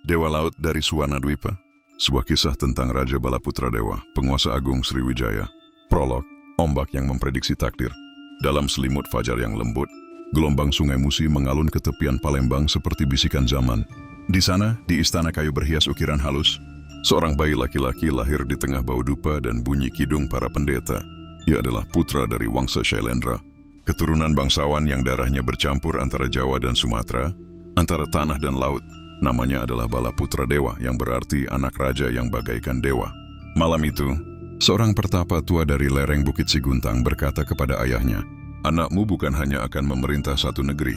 Dewa Laut dari Suwarnadwipa, sebuah kisah tentang Raja Balaputra Dewa, penguasa agung Sriwijaya. Prolog, ombak yang memprediksi takdir. Dalam selimut fajar yang lembut, gelombang sungai Musi mengalun ke tepian Palembang seperti bisikan zaman. Di sana, di istana kayu berhias ukiran halus, seorang bayi laki-laki lahir di tengah bau dupa dan bunyi kidung para pendeta. Ia adalah putra dari Wangsa Shailendra, keturunan bangsawan yang darahnya bercampur antara Jawa dan Sumatera, antara tanah dan laut. Namanya adalah Balaputra Dewa, yang berarti anak raja yang bagaikan dewa. Malam itu, seorang pertapa tua dari lereng Bukit Siguntang berkata kepada ayahnya, "Anakmu bukan hanya akan memerintah satu negeri,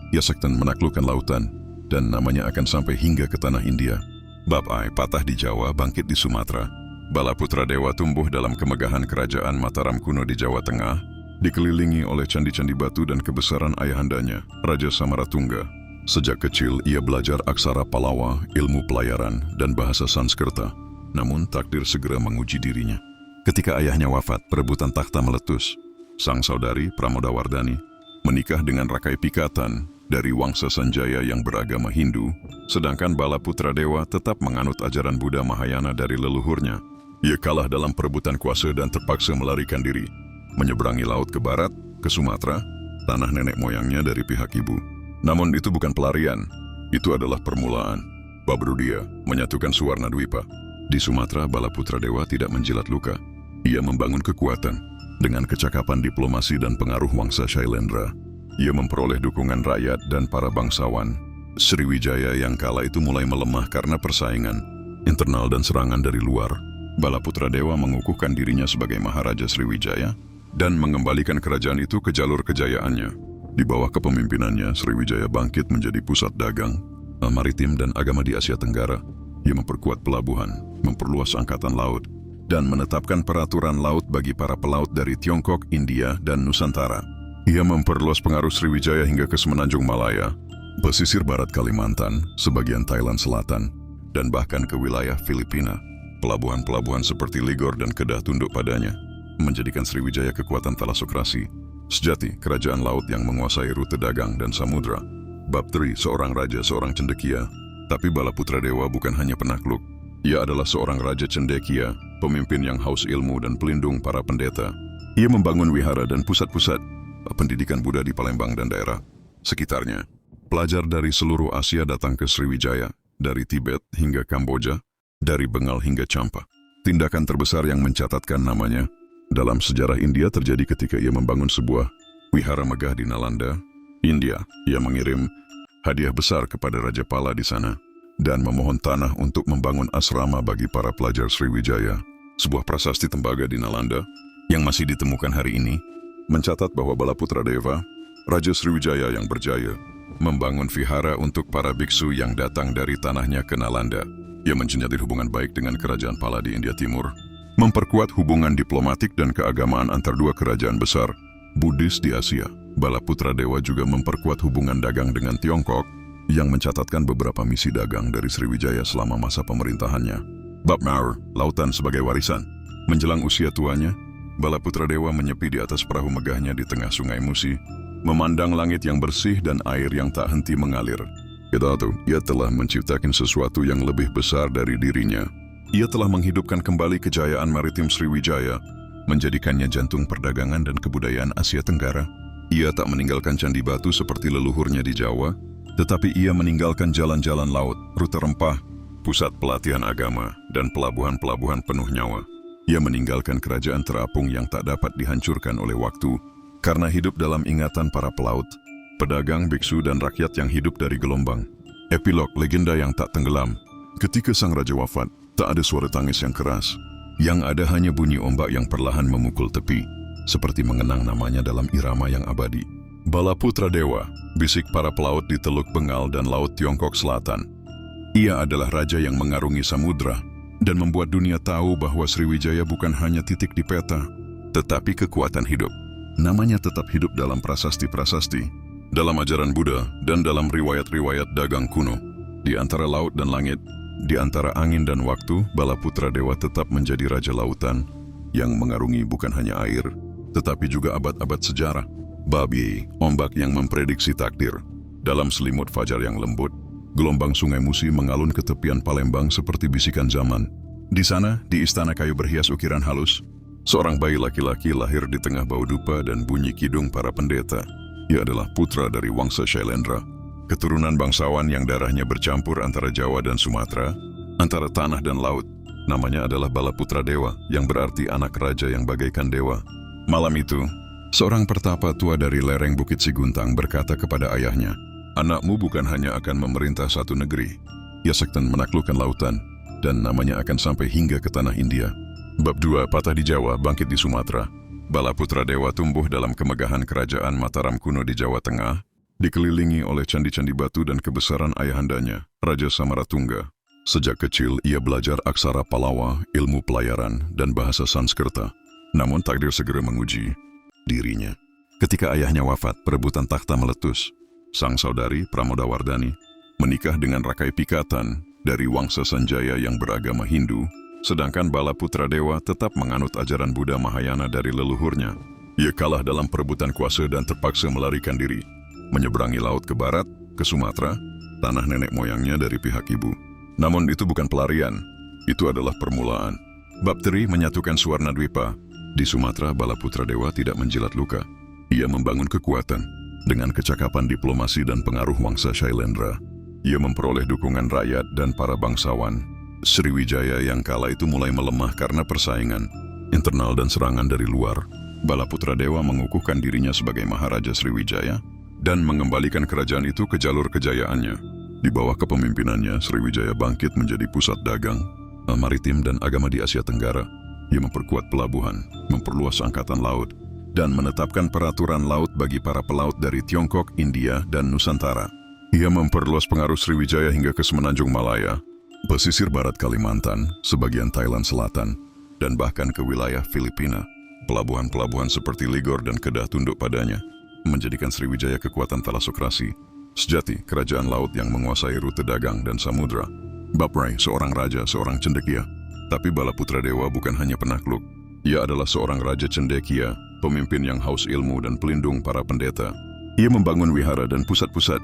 ia akan menaklukkan lautan, dan namanya akan sampai hingga ke tanah India." Bab Ai patah di Jawa, bangkit di Sumatera. Balaputra Dewa tumbuh dalam kemegahan kerajaan Mataram kuno di Jawa Tengah, dikelilingi oleh candi-candi batu dan kebesaran ayahandanya, Raja Samaratungga. Sejak kecil ia belajar aksara Palawa, ilmu pelayaran, dan bahasa Sanskerta. Namun takdir segera menguji dirinya. Ketika ayahnya wafat, perebutan takhta meletus. Sang saudari Pramodawardhani menikah dengan Rakai Pikatan dari Wangsa Sanjaya yang beragama Hindu, sedangkan Balaputra Dewa tetap menganut ajaran Buddha Mahayana dari leluhurnya. Ia kalah dalam perebutan kuasa dan terpaksa melarikan diri, menyeberangi laut ke barat, ke Sumatera, tanah nenek moyangnya dari pihak ibu. Namun itu bukan pelarian, itu adalah permulaan. Babrudia menyatukan Suwarnadwipa. Di Sumatera, Balaputra Dewa tidak menjilat luka. Ia membangun kekuatan. Dengan kecakapan diplomasi dan pengaruh Wangsa Shailendra, ia memperoleh dukungan rakyat dan para bangsawan. Sriwijaya yang kala itu mulai melemah karena persaingan internal dan serangan dari luar. Balaputra Dewa mengukuhkan dirinya sebagai Maharaja Sriwijaya dan mengembalikan kerajaan itu ke jalur kejayaannya. Di bawah kepemimpinannya, Sriwijaya bangkit menjadi pusat dagang, maritim dan agama di Asia Tenggara. Ia memperkuat pelabuhan, memperluas angkatan laut, dan menetapkan peraturan laut bagi para pelaut dari Tiongkok, India, dan Nusantara. Ia memperluas pengaruh Sriwijaya hingga ke Semenanjung Malaya, pesisir barat Kalimantan, sebagian Thailand Selatan, dan bahkan ke wilayah Filipina. Pelabuhan-pelabuhan seperti Ligor dan Kedah tunduk padanya, menjadikan Sriwijaya kekuatan thalassokrasi. Sejati, kerajaan laut yang menguasai rute dagang dan samudra. Bab 3, seorang raja, seorang cendekia. Tapi Balaputra Dewa bukan hanya penakluk. Ia adalah seorang raja cendekia, pemimpin yang haus ilmu dan pelindung para pendeta. Ia membangun wihara dan pusat-pusat pendidikan Buddha di Palembang dan daerah sekitarnya. Pelajar dari seluruh Asia datang ke Sriwijaya, dari Tibet hingga Kamboja, dari Bengal hingga Champa. Tindakan terbesar yang mencatatkan namanya dalam sejarah India terjadi ketika ia membangun sebuah wihara megah di Nalanda, India. Ia mengirim hadiah besar kepada Raja Pala di sana dan memohon tanah untuk membangun asrama bagi para pelajar Sriwijaya. Sebuah prasasti tembaga di Nalanda yang masih ditemukan hari ini mencatat bahwa Balaputra Dewa, Raja Sriwijaya yang berjaya, membangun vihara untuk para biksu yang datang dari tanahnya ke Nalanda. Ia menjalin hubungan baik dengan kerajaan Pala di India Timur, memperkuat hubungan diplomatik dan keagamaan antar dua kerajaan besar Buddhis di Asia. Balaputra Dewa juga memperkuat hubungan dagang dengan Tiongkok, yang mencatatkan beberapa misi dagang dari Sriwijaya selama masa pemerintahannya. Bab Maur, lautan sebagai warisan. Menjelang usia tuanya, Balaputra Dewa menyepi di atas perahu megahnya di tengah sungai Musi, memandang langit yang bersih dan air yang tak henti mengalir. Ia telah menciptakan sesuatu yang lebih besar dari dirinya. Ia telah menghidupkan kembali kejayaan maritim Sriwijaya, menjadikannya jantung perdagangan dan kebudayaan Asia Tenggara. Ia tak meninggalkan candi batu seperti leluhurnya di Jawa, tetapi ia meninggalkan jalan-jalan laut, rute rempah, pusat pelatihan agama, dan pelabuhan-pelabuhan penuh nyawa. Ia meninggalkan kerajaan terapung yang tak dapat dihancurkan oleh waktu, karena hidup dalam ingatan para pelaut, pedagang, biksu, dan rakyat yang hidup dari gelombang. Epilog, legenda yang tak tenggelam. Ketika sang raja wafat, tak ada suara tangis yang keras. Yang ada hanya bunyi ombak yang perlahan memukul tepi, seperti mengenang namanya dalam irama yang abadi. Balaputra Dewa, bisik para pelaut di Teluk Bengal dan Laut Tiongkok Selatan. Ia adalah raja yang mengarungi samudra dan membuat dunia tahu bahwa Sriwijaya bukan hanya titik di peta, tetapi kekuatan hidup. Namanya tetap hidup dalam prasasti-prasasti, dalam ajaran Buddha, dan dalam riwayat-riwayat dagang kuno. Di antara laut dan langit, di antara angin dan waktu, Balaputra Dewa tetap menjadi raja lautan yang mengarungi bukan hanya air, tetapi juga abad-abad sejarah. Babi, ombak yang memprediksi takdir. Dalam selimut fajar yang lembut, Gelombang Sungai Musi mengalun ke tepian Palembang seperti bisikan zaman. Di sana, di istana kayu berhias ukiran halus, seorang bayi laki-laki lahir di tengah bau dupa dan bunyi kidung para pendeta. Ia adalah putra dari Wangsa Shailendra, keturunan bangsawan yang darahnya bercampur antara Jawa dan Sumatera, antara tanah dan laut. Namanya adalah Balaputra Dewa, yang berarti anak raja yang bagaikan dewa. Malam itu, seorang pertapa tua dari lereng Bukit Siguntang berkata kepada ayahnya, "Anakmu bukan hanya akan memerintah satu negeri, ia akan menaklukkan lautan, dan namanya akan sampai hingga ke tanah India." Bab 2, patah di Jawa, bangkit di Sumatera. Balaputra Dewa tumbuh dalam kemegahan kerajaan Mataram kuno di Jawa Tengah, dikelilingi oleh candi-candi batu dan kebesaran ayahandanya, Raja Samaratungga. Sejak kecil ia belajar aksara Palawa, ilmu pelayaran, dan bahasa Sanskerta. Namun takdir segera menguji dirinya. Ketika ayahnya wafat, perebutan takhta meletus. Sang saudari Pramodawardhani menikah dengan Rakai Pikatan dari Wangsa Sanjaya yang beragama Hindu, sedangkan Balaputra Dewa tetap menganut ajaran Buddha Mahayana dari leluhurnya. Ia kalah dalam perebutan kuasa dan terpaksa melarikan diri, menyeberangi laut ke barat, ke Sumatera, tanah nenek moyangnya dari pihak ibu. Namun itu bukan pelarian, itu adalah permulaan. Bab 3 menyatukan Suwarna Dwipa. Di Sumatera, Balaputra Dewa tidak menjilat luka. Ia membangun kekuatan. Dengan kecakapan diplomasi dan pengaruh Wangsa Shailendra, ia memperoleh dukungan rakyat dan para bangsawan. Sriwijaya yang kala itu mulai melemah karena persaingan internal dan serangan dari luar. Balaputra Dewa mengukuhkan dirinya sebagai Maharaja Sriwijaya dan mengembalikan kerajaan itu ke jalur kejayaannya. Di bawah kepemimpinannya, Sriwijaya bangkit menjadi pusat dagang, maritim dan agama di Asia Tenggara. Ia memperkuat pelabuhan, memperluas angkatan laut, dan menetapkan peraturan laut bagi para pelaut dari Tiongkok, India, dan Nusantara. Ia memperluas pengaruh Sriwijaya hingga ke Semenanjung Malaya, pesisir barat Kalimantan, sebagian Thailand Selatan, dan bahkan ke wilayah Filipina. Pelabuhan-pelabuhan seperti Ligor dan Kedah tunduk padanya, menjadikan Sriwijaya kekuatan talasokrasi, sejati kerajaan laut yang menguasai rute dagang dan samudra. Baprai, seorang raja, seorang cendekia. Tapi Balaputra Dewa bukan hanya penakluk. Ia adalah seorang raja cendekia, pemimpin yang haus ilmu dan pelindung para pendeta. Ia membangun wihara dan pusat-pusat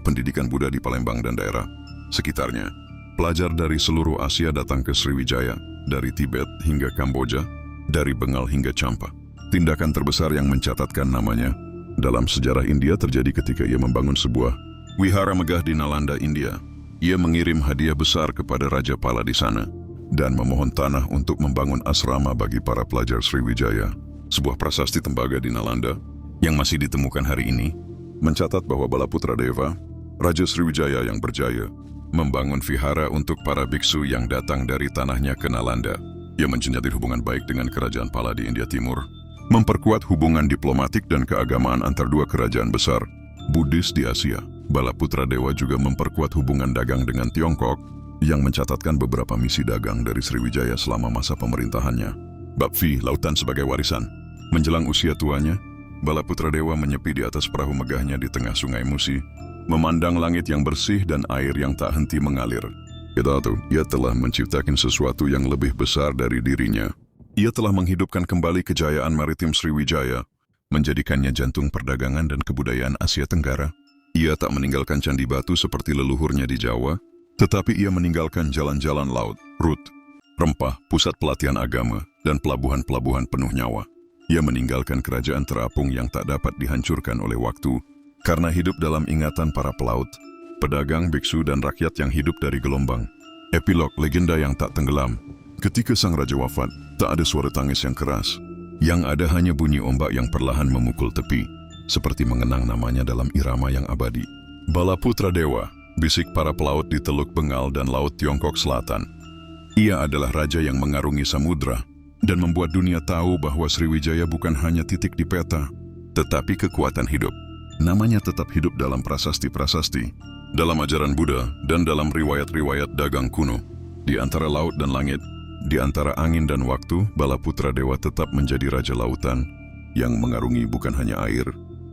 pendidikan Buddha di Palembang dan daerah sekitarnya. Pelajar dari seluruh Asia datang ke Sriwijaya, dari Tibet hingga Kamboja, dari Bengal hingga Champa. Tindakan terbesar yang mencatatkan namanya dalam sejarah India terjadi ketika ia membangun sebuah wihara megah di Nalanda, India. Ia mengirim hadiah besar kepada Raja Pala di sana dan memohon tanah untuk membangun asrama bagi para pelajar Sriwijaya. Sebuah prasasti tembaga di Nalanda yang masih ditemukan hari ini mencatat bahwa Balaputra Dewa, Raja Sriwijaya yang berjaya, membangun vihara untuk para biksu yang datang dari tanahnya ke Nalanda. Ia menjadi hubungan baik dengan kerajaan Pala di India Timur, memperkuat hubungan diplomatik dan keagamaan antar dua kerajaan besar Buddhis di Asia. Balaputra Dewa juga memperkuat hubungan dagang dengan Tiongkok, yang mencatatkan beberapa misi dagang dari Sriwijaya selama masa pemerintahannya. Bab V, lautan sebagai warisan. Menjelang usia tuanya, Balaputra Dewa menyepi di atas perahu megahnya di tengah Sungai Musi, memandang langit yang bersih dan air yang tak henti mengalir. Ia telah menciptakan sesuatu yang lebih besar dari dirinya. Ia telah menghidupkan kembali kejayaan maritim Sriwijaya, menjadikannya jantung perdagangan dan kebudayaan Asia Tenggara. Ia tak meninggalkan candi batu seperti leluhurnya di Jawa, tetapi ia meninggalkan jalan-jalan laut, rut, rempah, pusat pelatihan agama, dan pelabuhan-pelabuhan penuh nyawa. Ia meninggalkan kerajaan terapung yang tak dapat dihancurkan oleh waktu, karena hidup dalam ingatan para pelaut, pedagang, biksu, dan rakyat yang hidup dari gelombang. Epilog, legenda yang tak tenggelam. Ketika sang raja wafat, tak ada suara tangis yang keras. Yang ada hanya bunyi ombak yang perlahan memukul tepi, seperti mengenang namanya dalam irama yang abadi. Balaputra Dewa, bisik para pelaut di Teluk Bengal dan Laut Tiongkok Selatan. Ia adalah raja yang mengarungi samudra dan membuat dunia tahu bahwa Sriwijaya bukan hanya titik di peta, tetapi kekuatan hidup. Namanya tetap hidup dalam prasasti-prasasti, dalam ajaran Buddha, dan dalam riwayat-riwayat dagang kuno. Di antara laut dan langit, di antara angin dan waktu, Balaputra Dewa tetap menjadi raja lautan yang mengarungi bukan hanya air,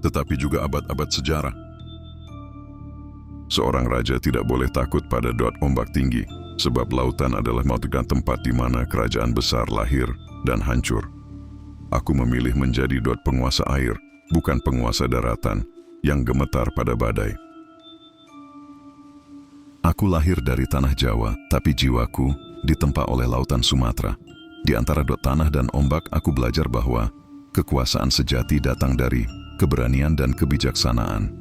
tetapi juga abad-abad sejarah. Seorang raja tidak boleh takut pada dot ombak tinggi, sebab lautan adalah merupakan tempat di mana kerajaan besar lahir dan hancur. Aku memilih menjadi dot penguasa air, bukan penguasa daratan yang gemetar pada badai. Aku lahir dari tanah Jawa, tapi jiwaku ditempa oleh lautan Sumatera. Di antara dot tanah dan ombak, aku belajar bahwa kekuasaan sejati datang dari keberanian dan kebijaksanaan.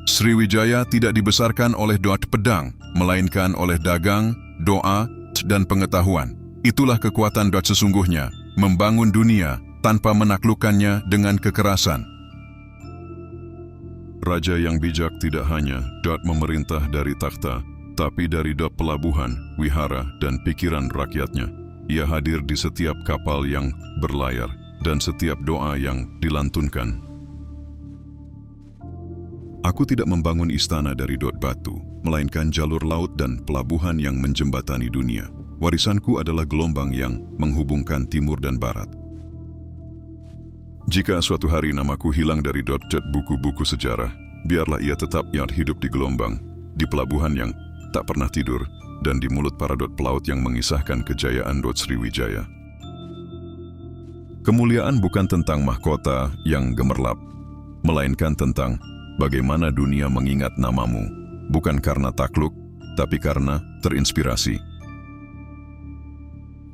Sriwijaya tidak dibesarkan oleh dot pedang, melainkan oleh dagang, doa, dan pengetahuan. Itulah kekuatan dot sesungguhnya, membangun dunia tanpa menaklukkannya dengan kekerasan. Raja yang bijak tidak hanya dot memerintah dari takhta, tapi dari dot pelabuhan, wihara, dan pikiran rakyatnya. Ia hadir di setiap kapal yang berlayar dan setiap doa yang dilantunkan. Aku tidak membangun istana dari dot batu, melainkan jalur laut dan pelabuhan yang menjembatani dunia. Warisanku adalah gelombang yang menghubungkan timur dan barat. Jika suatu hari namaku hilang dari dot buku-buku sejarah, biarlah ia tetap hidup di gelombang, di pelabuhan yang tak pernah tidur, dan di mulut para dot pelaut yang mengisahkan kejayaan dot Sriwijaya. Kemuliaan bukan tentang mahkota yang gemerlap, melainkan tentang bagaimana dunia mengingat namamu, bukan karena takluk, tapi karena terinspirasi.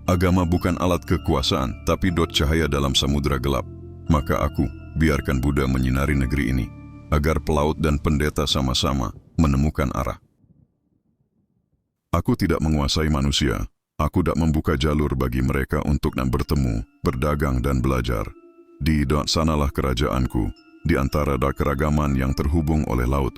Agama bukan alat kekuasaan, tapi dot cahaya dalam samudera gelap. Maka aku biarkan Buddha menyinari negeri ini, agar pelaut dan pendeta sama-sama menemukan arah. Aku tidak menguasai manusia, aku tidak membuka jalur bagi mereka untuk bertemu, berdagang dan belajar. Di dot sanalah kerajaanku, di antara keragaman yang terhubung oleh laut,